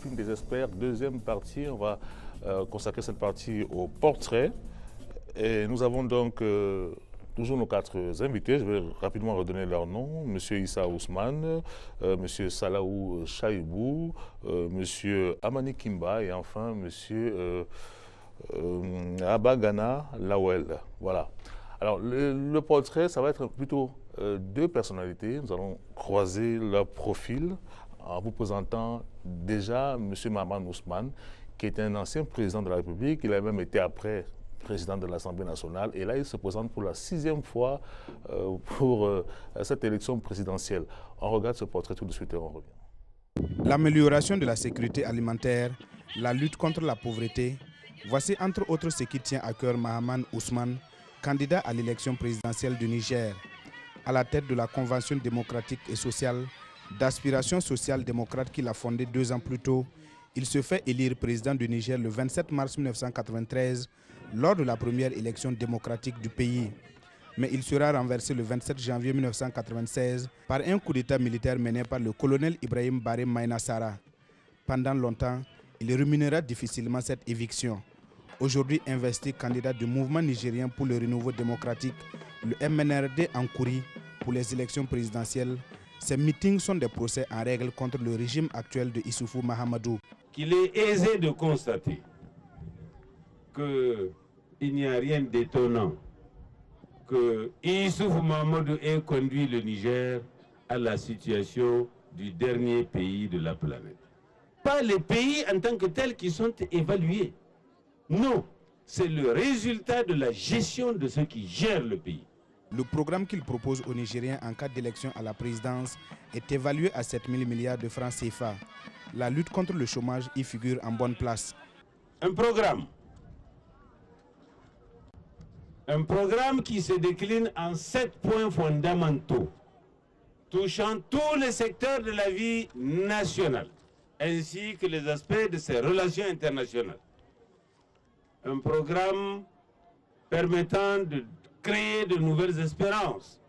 meeting des experts. Deuxième partie, on va consacrer cette partie au portrait. Et nous avons donc toujours nos 4 invités. Je vais rapidement redonner leurs noms. Monsieur Issa Ousmane, Monsieur Salaou Chaibou, Monsieur Amani Kimba et enfin Monsieur Abagana Lawel. Voilà. Alors le portrait, ça va être plutôt 2 personnalités. Nous allons croiser leur profil en vous présentant déjà Monsieur Mahaman Ousmane, qui est un ancien président de la République. Il a même été après président de l'Assemblée nationale. Et là, il se présente pour la 6e fois pour cette élection présidentielle. On regarde ce portrait tout de suite et on revient. L'amélioration de la sécurité alimentaire, la lutte contre la pauvreté, voici entre autres ce qui tient à cœur Mahaman Ousmane, candidat à l'élection présidentielle du Niger. À la tête de la Convention démocratique et sociale d'aspiration social-démocrate qu'il a fondée 2 ans plus tôt, il se fait élire président du Niger le 27 mars 1993 lors de la première élection démocratique du pays. Mais il sera renversé le 27 janvier 1996 par un coup d'État militaire mené par le colonel Ibrahim Baré Maïnassara. Pendant longtemps, il rémunérera difficilement cette éviction. Aujourd'hui investi candidat du mouvement nigérien pour le renouveau démocratique, le MNRD en Kouri, pour les élections présidentielles, ces meetings sont des procès en règle contre le régime actuel de Issoufou Mahamadou. Qu'il est aisé de constater qu'il n'y a rien d'étonnant que Issoufou Mahamadou ait conduit le Niger à la situation du dernier pays de la planète. Pas les pays en tant que tels qui sont évalués. Non, c'est le résultat de la gestion de ceux qui gèrent le pays. Le programme qu'il propose aux Nigériens en cas d'élection à la présidence est évalué à 7 000 milliards de francs CFA. La lutte contre le chômage y figure en bonne place. Un programme qui se décline en 7 points fondamentaux, touchant tous les secteurs de la vie nationale, ainsi que les aspects de ses relations internationales. Un programme permettant de créer de nouvelles espérances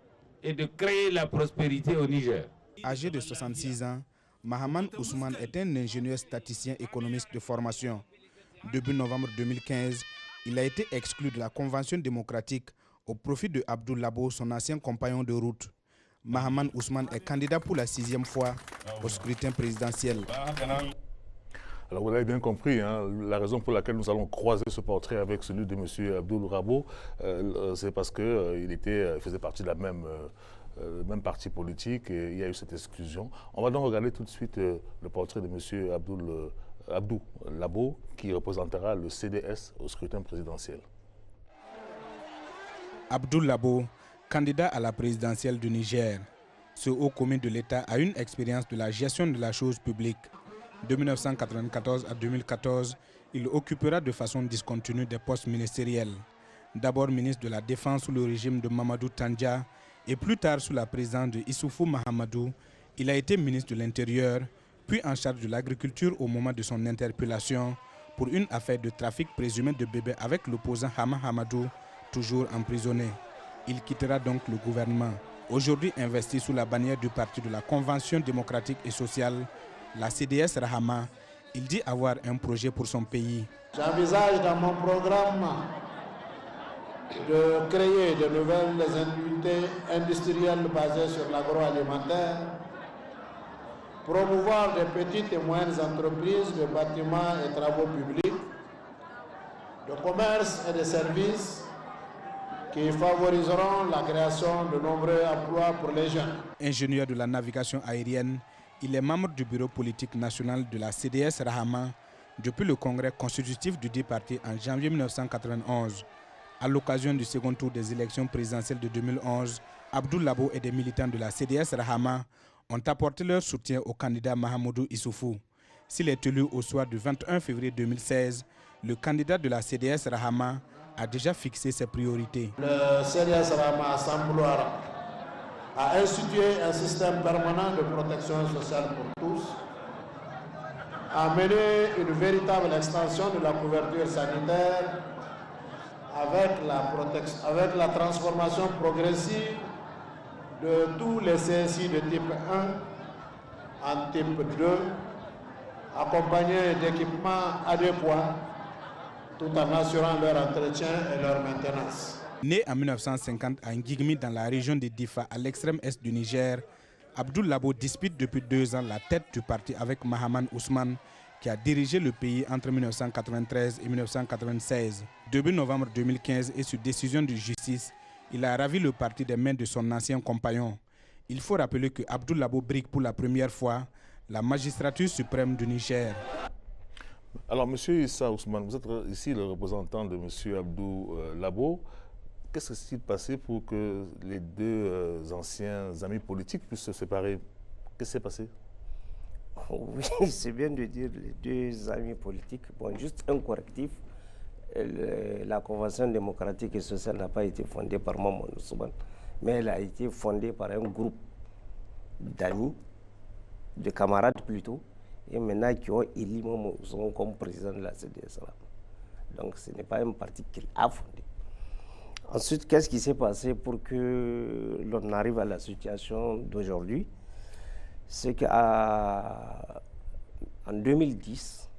et de créer la prospérité au Niger. Âgé de 66 ans, Mahaman Ousmane est un ingénieur statisticien économiste de formation. Début novembre 2015, il a été exclu de la Convention démocratique au profit de Abdou Labo, son ancien compagnon de route. Mahaman Ousmane est candidat pour la 6e fois au scrutin présidentiel. Alors vous l'avez bien compris, hein, la raison pour laquelle nous allons croiser ce portrait avec celui de M. Abdou Labo, c'est parce qu'il faisait partie de la même parti politique et il y a eu cette exclusion. On va donc regarder tout de suite le portrait de M. Abdou Labo qui représentera le CDS au scrutin présidentiel. Abdou Labo, candidat à la présidentielle du Niger. Ce haut commis de l'État a une expérience de la gestion de la chose publique. De 1994 à 2014, il occupera de façon discontinue des postes ministériels. D'abord ministre de la Défense sous le régime de Mamadou Tandja et plus tard sous la présidence de Issoufou Mahamadou, il a été ministre de l'Intérieur, puis en charge de l'agriculture au moment de son interpellation pour une affaire de trafic présumé de bébés avec l'opposant Hama Hamadou, toujours emprisonné. Il quittera donc le gouvernement. Aujourd'hui investi sous la bannière du parti de la Convention démocratique et sociale, la CDS Rahama, il dit avoir un projet pour son pays. J'envisage dans mon programme de créer de nouvelles unités industrielles basées sur l'agroalimentaire, promouvoir des petites et moyennes entreprises de bâtiments et travaux publics, de commerce et de services qui favoriseront la création de nombreux emplois pour les jeunes. Ingénieur de la navigation aérienne, il est membre du bureau politique national de la CDS Rahama depuis le congrès constitutif du dit parti en janvier 1991. À l'occasion du second tour des élections présidentielles de 2011, Abdou Labo et des militants de la CDS Rahama ont apporté leur soutien au candidat Mahamadou Issoufou. S'il est élu au soir du 21 février 2016, le candidat de la CDS Rahama a déjà fixé ses priorités. Le CDS Rahama s'emploiera à instituer un système permanent de protection sociale pour tous, à mener une véritable extension de la couverture sanitaire avec la transformation progressive de tous les CSI de type 1 en type 2, accompagnés d'équipements à deux poids, tout en assurant leur entretien et leur maintenance. Né en 1950 à Ngigmi dans la région de Difa, à l'extrême est du Niger, Abdoul Labo dispute depuis 2 ans la tête du parti avec Mahaman Ousmane, qui a dirigé le pays entre 1993 et 1996. Début novembre 2015 et sur décision de justice, il a ravi le parti des mains de son ancien compagnon. Il faut rappeler que Abdoul Labo brigue pour la première fois la magistrature suprême du Niger. Alors, M. Issa Ousmane, vous êtes ici le représentant de M. Abdou Labo. Qu'est-ce qui s'est passé pour que les deux anciens amis politiques puissent se séparer? Qu'est-ce qui s'est passé? Oui, c'est bien de dire les deux amis politiques. Bon, juste un correctif. La Convention démocratique et sociale n'a pas été fondée par Maman Ousmane, mais elle a été fondée par un groupe d'amis, de camarades plutôt, et maintenant qui ont élu Maman Ousmane comme président de la CDS. Donc ce n'est pas un parti qu'il a fondé. Ensuite, qu'est-ce qui s'est passé pour que l'on arrive à la situation d'aujourd'hui? C'est qu'en 2010,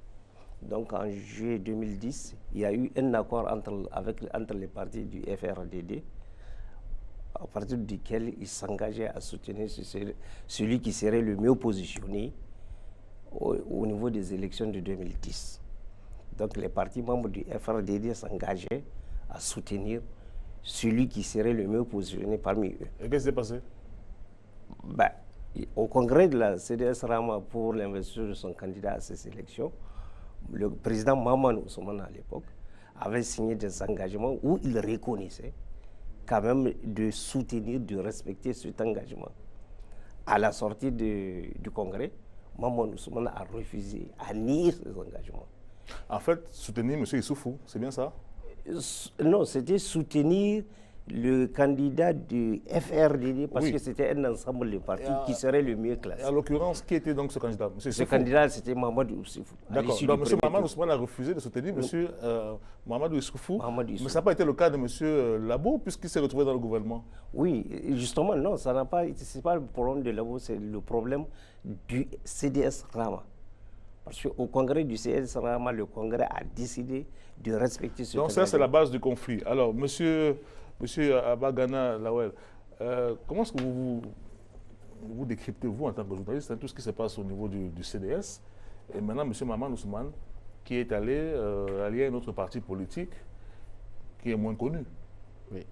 donc en juillet 2010, il y a eu un accord entre les partis du FRDD, à partir duquel ils s'engageaient à soutenir celui qui serait le mieux positionné au niveau des élections de 2010. Donc les partis membres du FRDD s'engageaient à soutenir celui qui serait le mieux positionné parmi eux. Et qu'est-ce qui s'est passé? Ben, au congrès de la CDS Rama pour l'investiture de son candidat à ces élections, le président Maman Ousmane à l'époque avait signé des engagements où il reconnaissait quand même de soutenir, de respecter cet engagement. À la sortie du congrès, Maman Ousmane a refusé, a nié ces engagements. En fait, soutenir M. Issoufou, c'est bien ça? Non, c'était soutenir le candidat du FRDD parce que c'était un ensemble de partis qui serait le mieux classé. En l'occurrence, qui était donc ce candidat? Ce candidat, c'était Mamadou Issoufou. D'accord. Donc M. Mahaman Ousmane a refusé de soutenir M. Mamadou Issoufou. Mais ça n'a pas été le cas de M. Labo puisqu'il s'est retrouvé dans le gouvernement. Oui, justement, non, ça n'a pas. C'est pas le problème de Labo, c'est le problème du CDS Rama. Parce qu'au congrès du CDS Rama, le congrès a décidé de respecter ce. Donc ça, c'est la base du conflit. Alors, Monsieur Abagana Lawel, comment est-ce que vous décryptez, vous, en tant que journaliste, tout ce qui se passe au niveau du CDS, et maintenant M. Mahaman Ousmane, qui est allé allier à un autre parti politique qui est moins connu? Oui.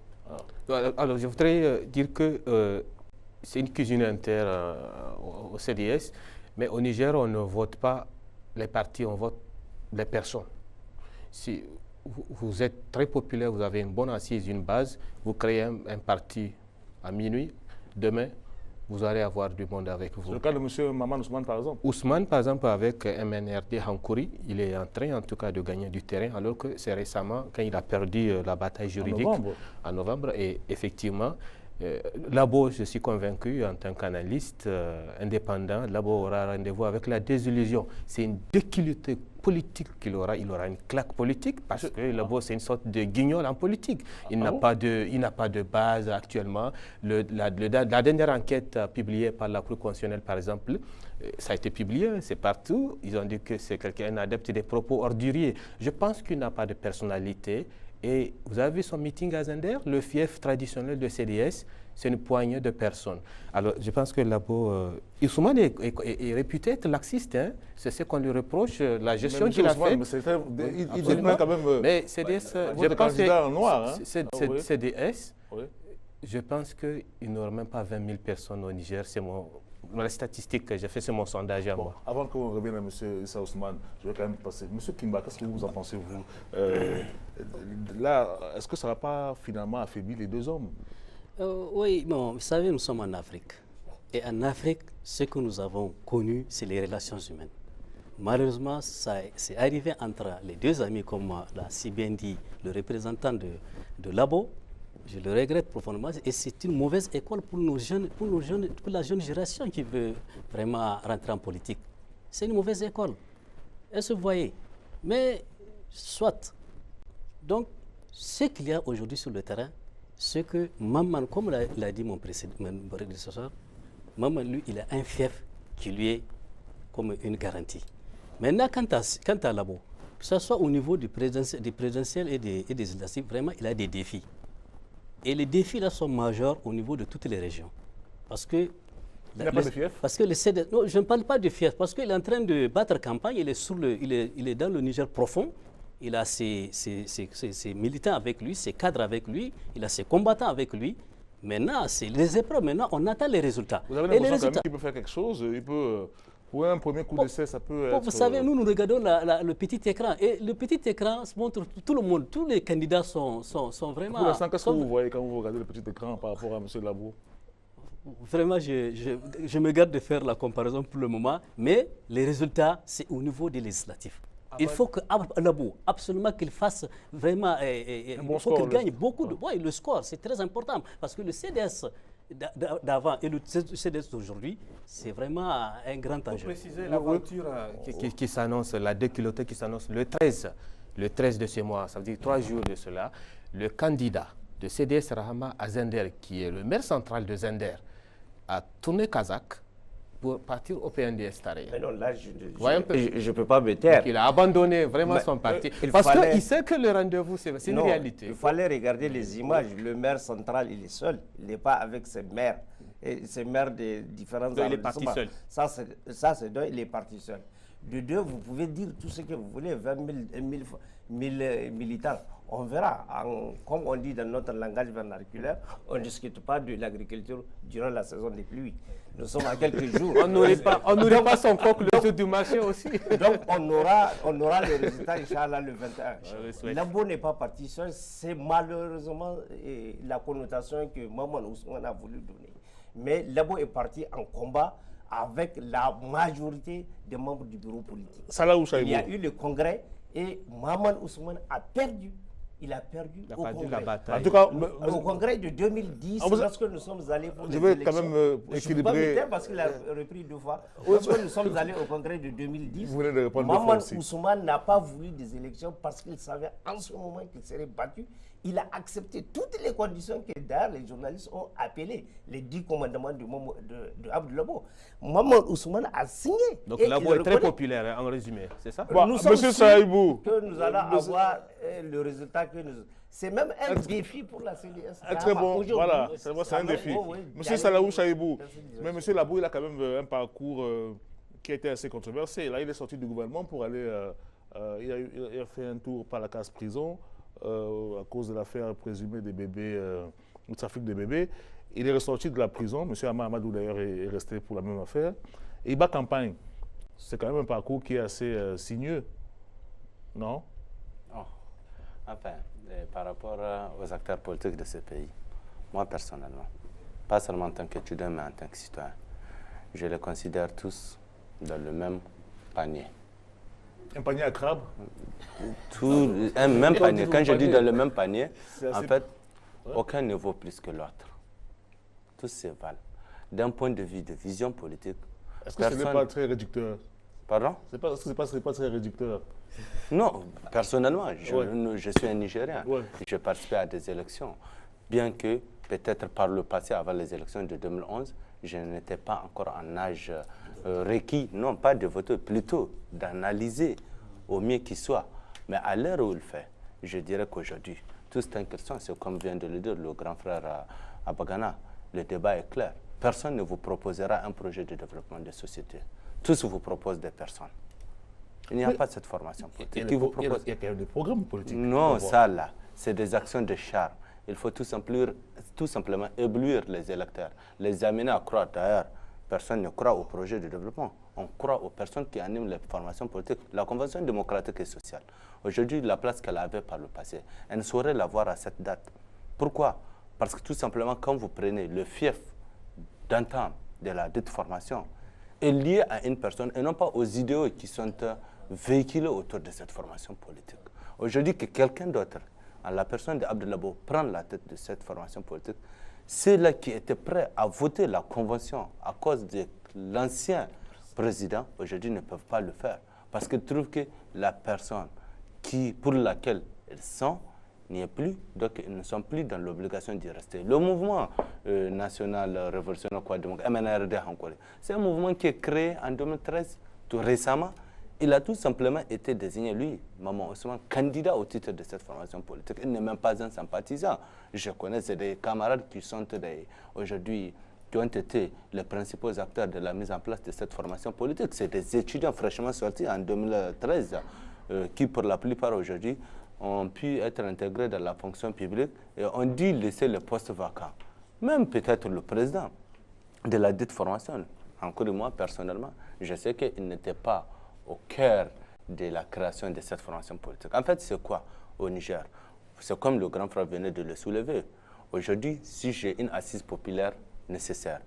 Alors je voudrais dire que c'est une cuisine interne au CDS, mais au Niger, on ne vote pas les partis, on vote les personnes. Si vous êtes très populaire, vous avez une bonne assise, une base, vous créez un parti à minuit, demain, vous allez avoir du monde avec vous. C'est le cas de M. Mahaman Ousmane, par exemple? Ousmane, par exemple, avec MNRD Hankouri, il est en train, en tout cas, de gagner du terrain, alors que c'est récemment, quand il a perdu la bataille juridique, en novembre, et effectivement, Labo, je suis convaincu, en tant qu'analyste indépendant, Labo aura rendez-vous avec la désillusion. C'est une déculottée politique qu'il aura. Il aura une claque politique parce que Labo, c'est une sorte de guignol en politique. Il n'a pas de base actuellement. La dernière enquête publiée par la Cour constitutionnelle, par exemple, ça a été publié, c'est partout. Ils ont dit que c'est quelqu'un adepte des propos orduriers. Je pense qu'il n'a pas de personnalité. Et vous avez vu son meeting à Zender, le fief traditionnel de CDS, c'est une poignée de personnes. Alors, je pense que Labo, Ousmane est réputé être laxiste, hein? C'est ce qu'on lui reproche, la gestion qu'il a faite. Il détenait quand même. Mais CDS, je pense que noir, hein? CDS, je pense qu'il n'y aura même pas 20 000 personnes au Niger, c'est la statistique que j'ai fait, c'est mon sondage à moi. Avant qu'on revienne à M. Issa Ousmane, je vais quand même passer. M. Kimba, qu'est-ce que vous en pensez, vous? Là, est-ce que ça ne va pas finalement affaiblir les deux hommes? Oui, bon, vous savez, nous sommes en Afrique. Et en Afrique, ce que nous avons connu, c'est les relations humaines. Malheureusement, c'est arrivé entre les deux amis, comme l'a si bien dit le représentant de Labo. Je le regrette profondément et c'est une mauvaise école pour la jeune génération qui veut vraiment rentrer en politique. C'est une mauvaise école. Est-ce que vous voyez? Mais soit. Donc, ce qu'il y a aujourd'hui sur le terrain, c'est que Maman, comme l'a dit mon prédécesseur, Maman, lui, il a un fief qui lui est comme une garantie. Maintenant, quant à Labo, que ce soit au niveau du présidentiel et des législatives, vraiment, il a des défis. Et les défis là sont majeurs au niveau de toutes les régions. Parce que il n'a pas de fief? Parce que le CDS, non, je ne parle pas de fief, parce qu'il est en train de battre campagne, il est dans le Niger profond, il a ses militants avec lui, ses cadres avec lui, il a ses combattants avec lui. Maintenant, c'est les épreuves, maintenant on attend les résultats. Vous avez l'impression qu'il peut faire quelque chose, il peut, pour un premier coup d'essai, ça peut être... Vous savez, nous regardons le petit écran, et le petit écran montre tout le monde, tous les candidats sont vraiment... Pour l'instant, qu'est-ce que vous voyez quand vous regardez le petit écran par rapport à M. Labo? Vraiment, je me garde de faire la comparaison pour le moment, mais les résultats, c'est au niveau des législatifs. Il faut que Labo, absolument qu'il fasse vraiment, il faut qu'il gagne beaucoup de... Oui, le score, c'est très important, parce que le CDS d'avant et le CDS d'aujourd'hui, c'est vraiment un grand enjeu. Pour préciser l'aventure qui s'annonce, la déculottée qui s'annonce le 13 de ce mois, ça veut dire 3 jours de cela, le candidat de CDS Rahama à Zender, qui est le maire central de Zender, a tourné kazakh pour partir au PNDS Taraya. Mais non, là, je ne peux pas me taire. Il a abandonné vraiment son parti. Parce qu'il sait que le rendez-vous, c'est une réalité. Il fallait regarder les images. Le maire central, il est seul. Il n'est pas avec ses maires. Et ses maires des différents arrondissements. Il est parti seul. Ça, c'est donc il est parti seul. De deux, vous pouvez dire tout ce que vous voulez, 20 000 militants. On verra. Comme on dit dans notre langage vernaculaire, on ne discute pas de l'agriculture durant la saison des pluies. Nous sommes à quelques jours. On n'aurait pas son coq le jour du marché aussi. Donc on aura les résultats, Inch'Allah, le 21. Labo n'est pas parti seul. C'est malheureusement la connotation que Maman Ousmane a voulu donner. Mais Labo est parti en combat avec la majorité des membres du bureau politique. Il y a eu le congrès et Maman Ousmane a perdu. Il a perdu au congrès. La bataille. En tout cas, au congrès de 2010, lorsque nous sommes allés pour les élections. Je vais quand même équilibrer. Parce qu'il a repris 2 fois. Lorsque nous sommes allés au congrès de 2010, Maman Ousmane n'a pas voulu des élections parce qu'il savait en ce moment qu'il serait battu. Il a accepté toutes les conditions que d'ailleurs les journalistes ont appelées, les 10 commandements de Abdou Labo. Maman Ousmane a signé. Donc Labo est très populaire, en résumé, c'est ça? Monsieur Saïbou, que nous allons avoir le résultat que nous... C'est même un défi pour la CDS. Très bon, voilà, c'est un défi. Monsieur Salaou Saïbou, mais Monsieur Labo, il a quand même un parcours qui a été assez controversé. Là, il est sorti du gouvernement pour aller... il a fait un tour par la case prison. À cause de l'affaire présumée des bébés, du trafic des bébés. Il est ressorti de la prison. M. Amadou d'ailleurs est resté pour la même affaire. Et il bat campagne. C'est quand même un parcours qui est assez sinueux, non? Oh. Enfin, par rapport aux acteurs politiques de ce pays, moi personnellement, pas seulement en tant qu'étudiant, mais en tant que citoyen, je les considère tous dans le même panier. Un panier à crabes? Un même panier. Quand je dis dans le même panier, en fait, aucun ne vaut plus que l'autre. Tous se valent. D'un point de vue de vision politique, est-ce que ce n'est pas très réducteur? Pardon? Est-ce que ce n'est pas très réducteur? Non, personnellement, je suis un Nigérien. Je participais à des élections. Bien que, peut-être par le passé, avant les élections de 2011, je n'étais pas encore en âge requis, non pas de voter, plutôt d'analyser au mieux qu'il soit. Mais à l'heure où il fait, je dirais qu'aujourd'hui, tout c'est une question, c'est comme vient de le dire le grand frère Abagana, le débat est clair. Personne ne vous proposera un projet de développement de société. Tous vous proposent des personnes. Il n'y a pas cette formation politique. Il y a quand même des programmes politiques. Non, ça là, c'est des actions de charme. Il faut tout simplement éblouir les électeurs, les amener à croire. D'ailleurs, personne ne croit au projet de développement. On croit aux personnes qui animent les formations politiques. La Convention démocratique et sociale, aujourd'hui, la place qu'elle avait par le passé, elle ne saurait l'avoir à cette date. Pourquoi? Parce que tout simplement, quand vous prenez le fief d'entame de la dite formation, est lié à une personne et non pas aux idéaux qui sont véhiculés autour de cette formation politique. Aujourd'hui, que quelqu'un d'autre, en la personne d'Abdou Labo, prend la tête de cette formation politique, ceux-là qui étaient prêts à voter la convention à cause de l'ancien président, aujourd'hui ne peuvent pas le faire. Parce qu'ils trouvent que la personne pour laquelle ils sont n'y est plus, donc ils ne sont plus dans l'obligation d'y rester. Le mouvement national révolutionnaire MNRD, c'est un mouvement qui est créé en 2013, tout récemment, Il a tout simplement été désigné, lui, Maman Ousmane, candidat au titre de cette formation politique. Il n'est même pas un sympathisant. Je connais des camarades qui sont aujourd'hui, qui ont été les principaux acteurs de la mise en place de cette formation politique. C'est des étudiants fraîchement sortis en 2013 qui, pour la plupart aujourd'hui, ont pu être intégrés dans la fonction publique et ont dû laisser le poste vacant. Même peut-être le président de la dite formation. Encore moi, personnellement, je sais qu'il n'était pas au cœur de la création de cette formation politique. En fait, c'est quoi au Niger? C'est comme le grand frère venait de le soulever. Aujourd'hui, si j'ai une assise populaire nécessaire,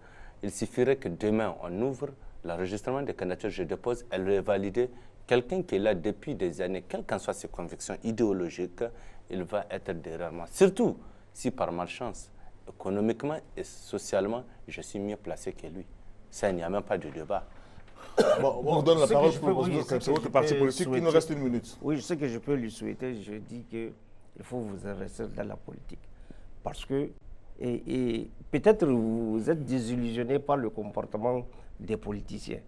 il suffirait que demain, on ouvre l'enregistrement des candidatures, je dépose, elle est validée. Quelqu'un qui est là depuis des années, quelles qu'en soient ses convictions idéologiques, il va être derrière moi. Surtout si par malchance, économiquement et socialement, je suis mieux placé que lui. Ça, il n'y a même pas de débat. Bon, on donne la parole pour votre parti politique. Il nous reste 1 minute. Oui, ce que je peux lui souhaiter, je dis qu'il faut vous investir dans la politique. Parce que, et peut-être vous êtes désillusionné par le comportement des politiciens,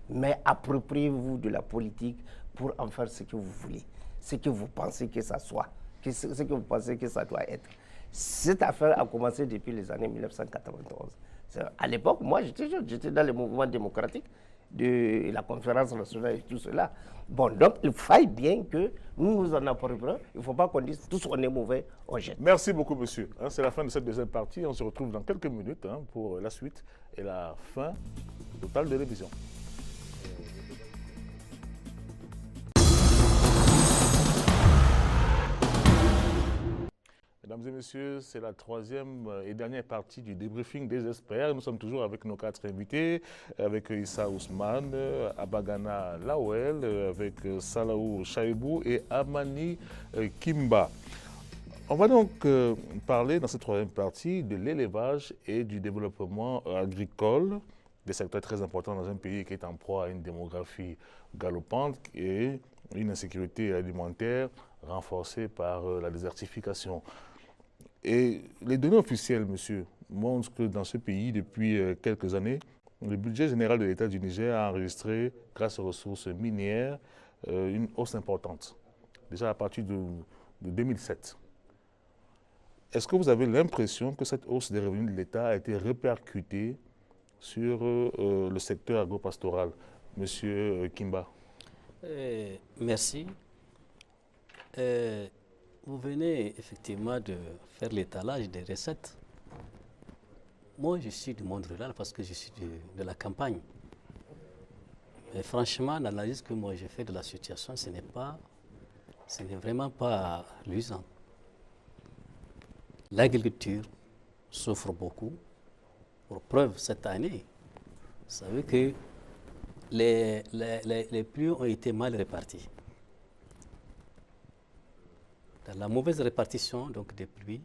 mais appropriez-vous de la politique pour en faire ce que vous voulez, ce que vous pensez que ça soit, ce que vous pensez que ça doit être. Cette affaire a commencé depuis les années 1991. À l'époque, moi, j'étais jeune, j'étais dans le mouvement démocratique de la conférence nationale et tout cela. Bon, donc il faille bien que nous nous en approprions. Il ne faut pas qu'on dise tous on est mauvais, on jette. Merci beaucoup, monsieur. C'est la fin de cette deuxième partie. On se retrouve dans quelques minutes pour la suite et la fin totale de l'émission. Mesdames et messieurs, c'est la troisième et dernière partie du débriefing des experts. Nous sommes toujours avec nos 4 invités, avec Issa Ousmane, Abagana Lawel, avec Salaou Chaibou et Amani Kimba. On va donc parler dans cette troisième partie de l'élevage et du développement agricole, des secteurs très importants dans un pays qui est en proie à une démographie galopante et une insécurité alimentaire renforcée par la désertification. Et les données officielles, monsieur, montrent que dans ce pays, depuis quelques années, le budget général de l'État du Niger a enregistré, grâce aux ressources minières, une hausse importante, déjà à partir de 2007. Est-ce que vous avez l'impression que cette hausse des revenus de l'État a été répercutée sur le secteur agropastoral? Monsieur Kimba. Merci. Vous venez effectivement de faire l'étalage des recettes. Moi, je suis du monde rural parce que je suis de la campagne. Mais franchement, l'analyse que moi j'ai fait de la situation, ce n'est vraiment pas luisant. L'agriculture souffre beaucoup. Pour preuve, cette année, vous savez que les pluies ont été mal réparties. Dans la mauvaise répartition donc, des pluies,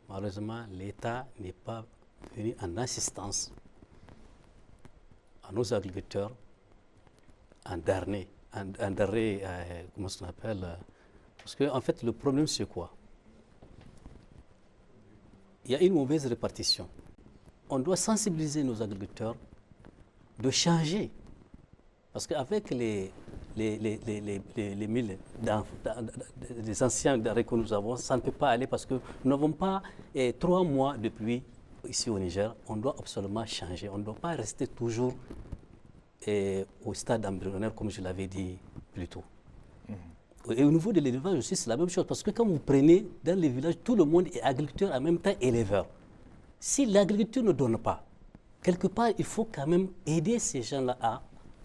malheureusement, l'État n'est pas venu en assistance à nos agriculteurs en dernier, comment on appelle, parce qu'en en fait, le problème, c'est quoi? Il y a une mauvaise répartition. On doit sensibiliser nos agriculteurs de changer. Parce qu'avec les milles des anciens denrées que nous avons, ça ne peut pas aller parce que nous n'avons pas 3 mois de pluie ici au Niger. On doit absolument changer. On ne doit pas rester toujours au stade embryonnaire, comme je l'avais dit plus tôt. Et au niveau de l'élevage aussi, c'est la même chose. Parce que quand vous prenez dans les villages, tout le monde est agriculteur, en même temps éleveur. Si l'agriculture ne donne pas, quelque part, il faut quand même aider ces gens-là à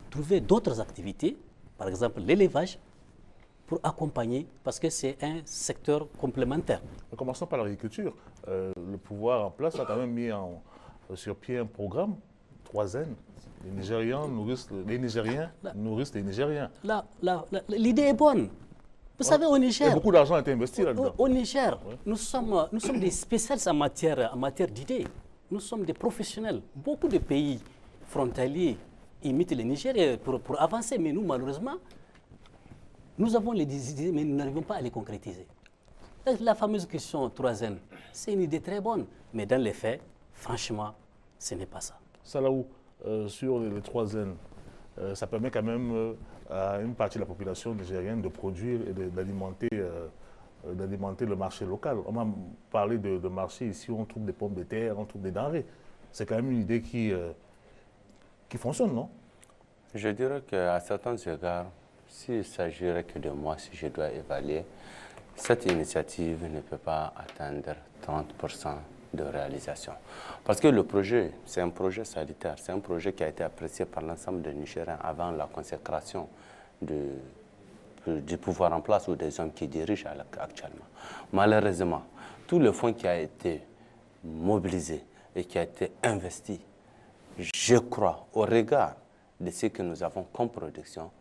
trouver d'autres activités, par exemple l'élevage, pour accompagner, parce que c'est un secteur complémentaire. Commençons par l'agriculture. Le pouvoir en place a quand même mis sur pied un programme, 3N. Les Nigériens nourrissent les Nigériens. L'idée est bonne. Vous savez, au Niger... Et beaucoup d'argent a été investi là-dedans. Au Niger, nous sommes des spécialistes en matière d'idées. Nous sommes des professionnels. Beaucoup de pays frontaliers imitent les Nigériens pour avancer, mais nous, malheureusement, nous avons les idées, mais nous n'arrivons pas à les concrétiser. La fameuse question 3N, c'est une idée très bonne, mais dans les faits, franchement, ce n'est pas ça. Salaou, sur les 3N, ça permet quand même à une partie de la population nigérienne de produire et d'alimenter le marché local. On m'a parlé de marché ici où on trouve des pommes de terre, on trouve des denrées. C'est quand même une idée qui fonctionne, non? Je dirais qu'à certains égards, s'il s'agirait que de moi, si je dois évaluer, cette initiative ne peut pas atteindre 30% de réalisation. Parce que le projet, c'est un projet sanitaire, c'est un projet qui a été apprécié par l'ensemble des Nigériens avant la consécration du pouvoir en place ou des hommes qui dirigent actuellement. Malheureusement, tout le fonds qui a été mobilisé et qui a été investi, je crois, au regard de ce que nous avons comme production,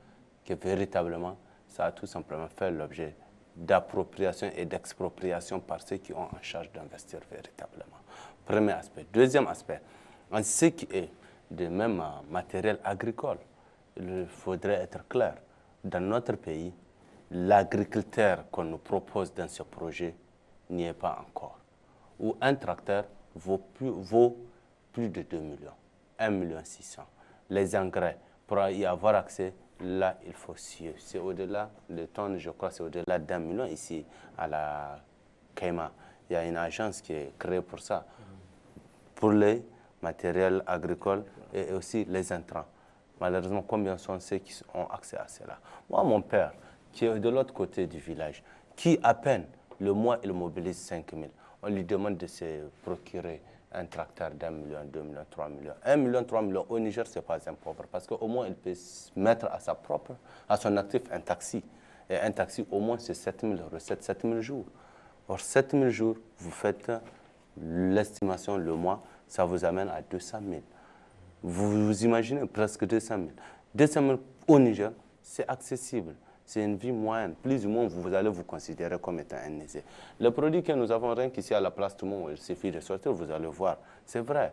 que véritablement, ça a tout simplement fait l'objet d'appropriation et d'expropriation par ceux qui ont en charge d'investir véritablement. Premier aspect. Deuxième aspect, en ce qui est de même matériel agricole, il faudrait être clair. Dans notre pays, l'agriculteur qu'on nous propose dans ce projet n'y est pas encore. Où un tracteur vaut plus de 2 millions, 1,6 million. Les engrais, pour y avoir accès, là, il faut suivre. C'est au-delà de tonnes, je crois, c'est au-delà d'1 million ici à la Caïma. Il y a une agence qui est créée pour ça, pour les matériels agricoles et aussi les intrants. Malheureusement, combien sont ceux qui ont accès à cela? Moi, mon père, qui est de l'autre côté du village, qui à peine le mois, il mobilise 5 000, on lui demande de se procurer un tracteur d'1 million, 2 millions, 3 millions. 1 million, 3 millions au Niger, ce n'est pas un pauvre, parce qu'au moins, il peut mettre à son actif un taxi. Et un taxi, au moins, c'est 7 000 recettes, 7 000 jours. Or, 7 000 jours, vous faites l'estimation le mois, ça vous amène à 200 000. Vous imaginez presque 200 000. 200 000 au Niger, c'est accessible. C'est une vie moyenne. Plus ou moins, vous allez vous considérer comme étant un aisé. Le produit que nous avons rien qu'ici à la place du monde, il suffit de sortir, vous allez voir. C'est vrai,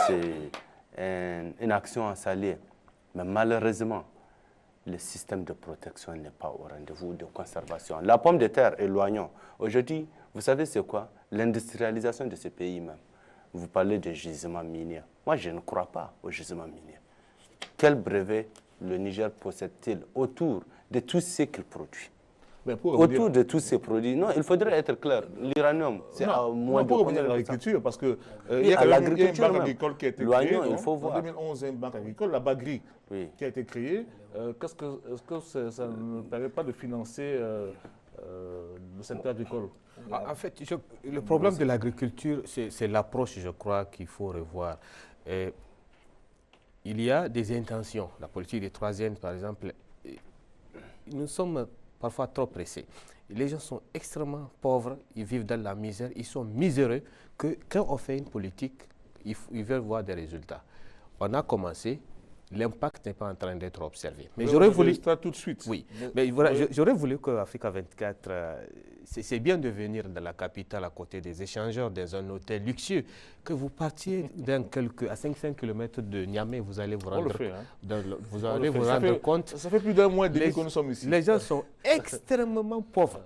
c'est une action à saluer. Mais malheureusement, le système de protection n'est pas au rendez-vous de conservation. La pomme de terre et l'oignon. Aujourd'hui, vous savez c'est quoi? L'industrialisation de ce pays même. Vous parlez de gisements miniers. Moi, je ne crois pas aux gisements miniers. Quel brevet le Niger possède-t-il autour de tout ce qu'il produit? Autour de tous ces produits. Non, il faudrait être clair. L'uranium, c'est à moins de... Pour revenir à l'agriculture, parce qu'il y a une banque agricole qui a été créée. Il faut voir. En 2011, il y a une banque agricole, la Bagri, qui a été créée. Est-ce que ça ne permet pas de financer le secteur agricole? En fait, le problème de l'agriculture, c'est l'approche, je crois, qu'il faut revoir. Il y a des intentions. La politique des troisièmes, par exemple, nous sommes parfois trop pressés. Les gens sont extrêmement pauvres, ils vivent dans la misère, ils sont miséreux, que quand on fait une politique, ils veulent voir des résultats. On a commencé, l'impact n'est pas en train d'être observé. Mais j'aurais voulu... tout de suite. Oui, mais voilà, j'aurais voulu qu'Africa 24, c'est bien de venir dans la capitale à côté des échangeurs, dans un hôtel luxueux, que vous partiez à 500 km de Niamey, vous allez vous rendre, vous allez vous rendre compte. Ça fait plus d'un mois que nous sommes ici. Les gens sont extrêmement pauvres.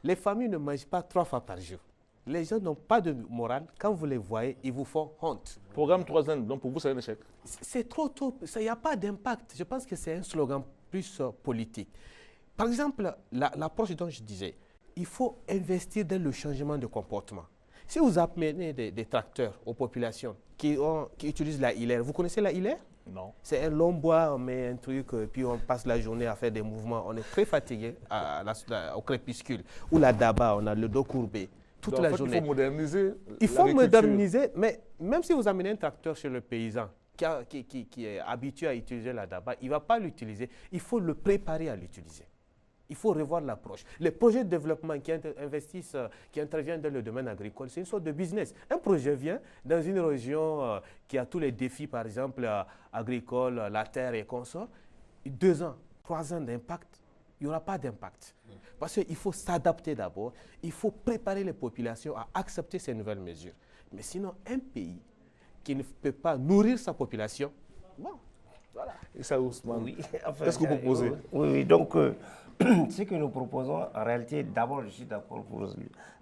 Les familles ne mangent pas 3 fois par jour. Les gens n'ont pas de morale. Quand vous les voyez, ils vous font honte. Programme 3 ans, donc pour vous, c'est un échec? C'est trop tôt. Il n'y a pas d'impact. Je pense que c'est un slogan plus politique. Par exemple, l'approche dont je disais, il faut investir dans le changement de comportement. Si vous amenez des tracteurs aux populations qui utilisent la hilaire, vous connaissez la hilaire? Non. C'est un long bois, on met un truc, puis on passe la journée à faire des mouvements. On est très fatigué au crépuscule. Ou la daba, on a le dos courbé. Toute la journée. Il faut moderniser. Il faut moderniser, mais même si vous amenez un tracteur chez le paysan qui est habitué à utiliser la daba, il ne va pas l'utiliser. Il faut le préparer à l'utiliser. Il faut revoir l'approche. Les projets de développement qui investissent, qui interviennent dans le domaine agricole, c'est une sorte de business. Un projet vient dans une région qui a tous les défis, par exemple, agricoles, la terre et consorts. 2 ans, 3 ans d'impact, il n'y aura pas d'impact. Parce qu'il faut s'adapter d'abord, il faut préparer les populations à accepter ces nouvelles mesures. Mais sinon, un pays qui ne peut pas nourrir sa population, bon, voilà. Et ça, Ousmane, oui, enfin, qu'est-ce que vous proposez? Oui, donc, ce que nous proposons, en réalité, d'abord, je suis d'accord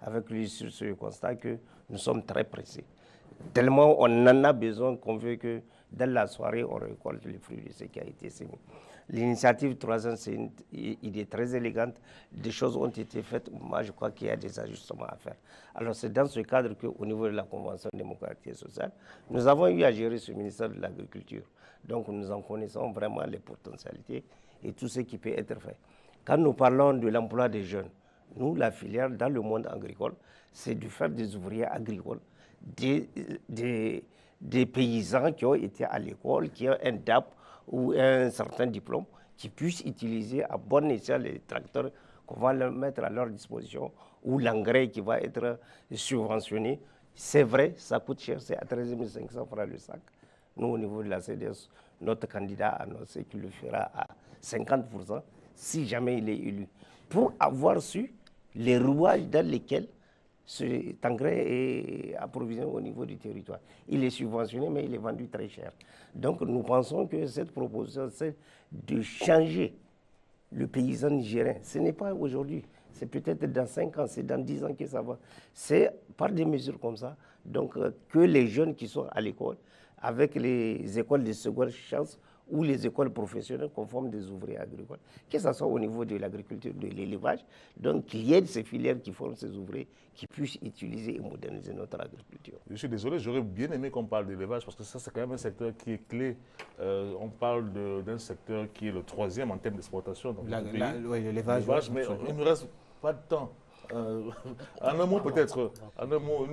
avec lui sur ce constat que nous sommes très pressés. Tellement on en a besoin qu'on veut que dans la soirée, on récolte les fruits de ce qui a été semé. L'initiative 3 ans, c'est une idée très élégante. Des choses ont été faites. Moi, je crois qu'il y a des ajustements à faire. Alors, c'est dans ce cadre qu'au niveau de la Convention démocratique et sociale, nous avons eu à gérer ce ministère de l'Agriculture. Donc, nous en connaissons vraiment les potentialités et tout ce qui peut être fait. Quand nous parlons de l'emploi des jeunes, nous, la filière dans le monde agricole, c'est de faire des ouvriers agricoles, des paysans qui ont été à l'école, qui ont un DAP ou un certain diplôme, qui puissent utiliser à bon escient les tracteurs qu'on va leur mettre à leur disposition, ou l'engrais qui va être subventionné. C'est vrai, ça coûte cher, c'est à 13 500 francs le sac. Nous, au niveau de la CDS, notre candidat a annoncé qu'il le fera à 50% si jamais il est élu, pour avoir su les rouages dans lesquels cet engrais est approvisionné au niveau du territoire. Il est subventionné, mais il est vendu très cher. Donc nous pensons que cette proposition, c'est de changer le paysan nigérien. Ce n'est pas aujourd'hui, c'est peut-être dans 5 ans, c'est dans 10 ans que ça va. C'est par des mesures comme ça, donc que les jeunes qui sont à l'école, avec les écoles de seconde chance, ou les écoles professionnelles qu'on forme des ouvriers agricoles, que ce soit au niveau de l'agriculture, de l'élevage, donc qu'il y ait ces filières qui forment ces ouvriers qui puissent utiliser et moderniser notre agriculture. Je suis désolé, j'aurais bien aimé qu'on parle d'élevage parce que ça, c'est quand même un secteur qui est clé. On parle d'un secteur qui est le 3e en termes d'exportation dans le pays. Oui, l'élevage, mais il ne reste pas de temps. En un mot peut-être, en un mot,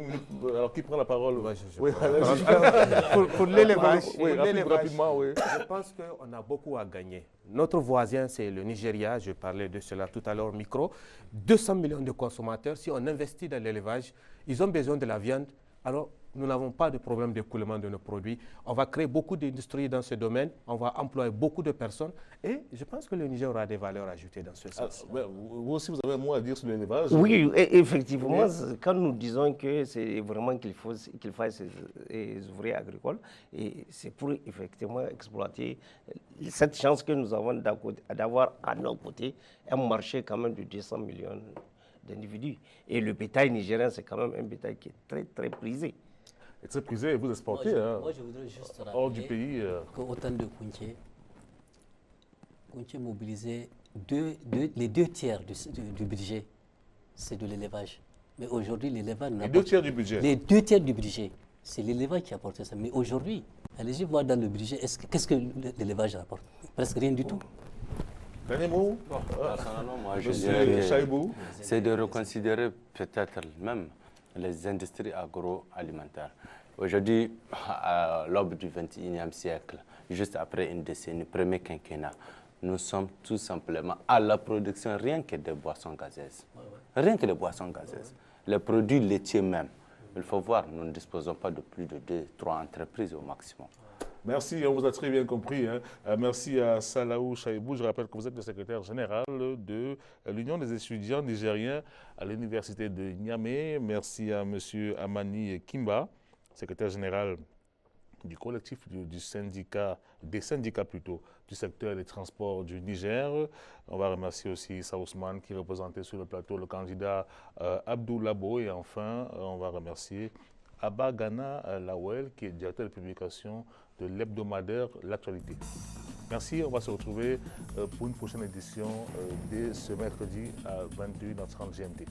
alors qui prend la parole? Oui, pour l'élevage, rapidement, oui. Je pense qu'on a beaucoup à gagner. Notre voisin, c'est le Nigeria, je parlais de cela tout à l'heure au micro. 200 millions de consommateurs, si on investit dans l'élevage, ils ont besoin de la viande, alors nous n'avons pas de problème d'écoulement de nos produits. On va créer beaucoup d'industries dans ce domaine, on va employer beaucoup de personnes et je pense que le Niger aura des valeurs ajoutées dans ce sens. Vous aussi, vous avez un mot à dire sur l'élevage? Oui, effectivement, quand nous disons que c'est vraiment qu'il fasse ces ouvriers agricoles, et c'est pour effectivement exploiter cette chance que nous avons d'avoir à nos côtés un marché quand même de 200 millions d'individus. Et le bétail nigérien, c'est quand même un bétail qui est très, très prisé. Et très prisé, et vous exportez moi, je voudrais juste hors du pays. Qu'autant de Kounché mobilisait les 2 tiers du budget, c'est de l'élevage. Mais aujourd'hui, l'élevage n'a pas... Les 2 tiers du budget? Les 2 tiers du budget, c'est l'élevage qui apporte ça. Mais aujourd'hui, allez-y voir dans le budget, qu'est-ce que l'élevage apporte? Presque rien du tout. Dernier mot? Personnellement, moi, je dirais que c'est de reconsidérer peut-être même les industries agroalimentaires. Aujourd'hui, à l'aube du XXIe siècle, juste après une décennie, premier quinquennat, nous sommes tout simplement à la production rien que des boissons gazeuses. Rien que des boissons gazeuses. Les produits laitiers même. Il faut voir, nous ne disposons pas de plus de 2-3 entreprises au maximum. Merci, on vous a très bien compris. Merci à Salaou Chaibou. Je rappelle que vous êtes le secrétaire général de l'Union des étudiants nigériens à l'université de Niamey. Merci à M. Amani Kimba, secrétaire général du collectif des syndicats du secteur des transports du Niger. On va remercier aussi Issa Ousmane qui représentait sur le plateau le candidat Abdou Labo. Et enfin, on va remercier Abba Gana Lawel qui est directeur de publication de l'hebdomadaire L'Actualité. Merci, on va se retrouver pour une prochaine édition dès ce mercredi à 21h30 GMT.